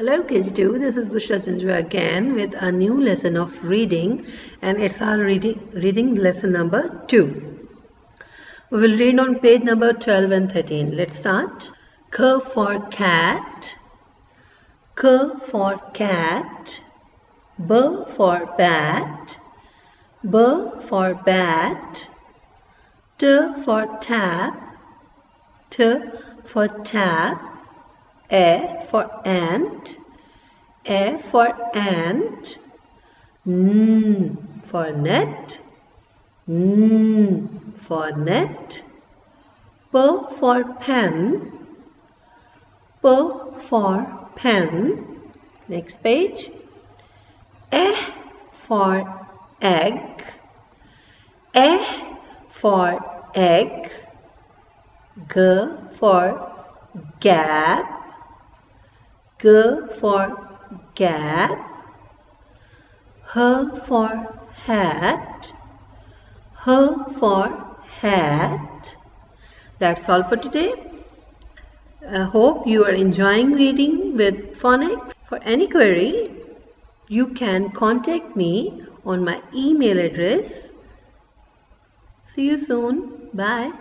Hello KG2, this is Bushra Janjua again with a new lesson of reading, and it's our reading lesson number 2. We will read on page number 12 and 13. Let's start. K for cat, K for cat, B for bat, B for bat, T for tap, T for tap, A for ant, A for ant, N for net, N for net, P for pen, P for pen. Next page. E for egg, E for egg, G for gap, G for gap, H for hat, H for hat. That's all for today. I hope you are enjoying reading with phonics. For any query, you can contact me on my email address. See you soon. Bye.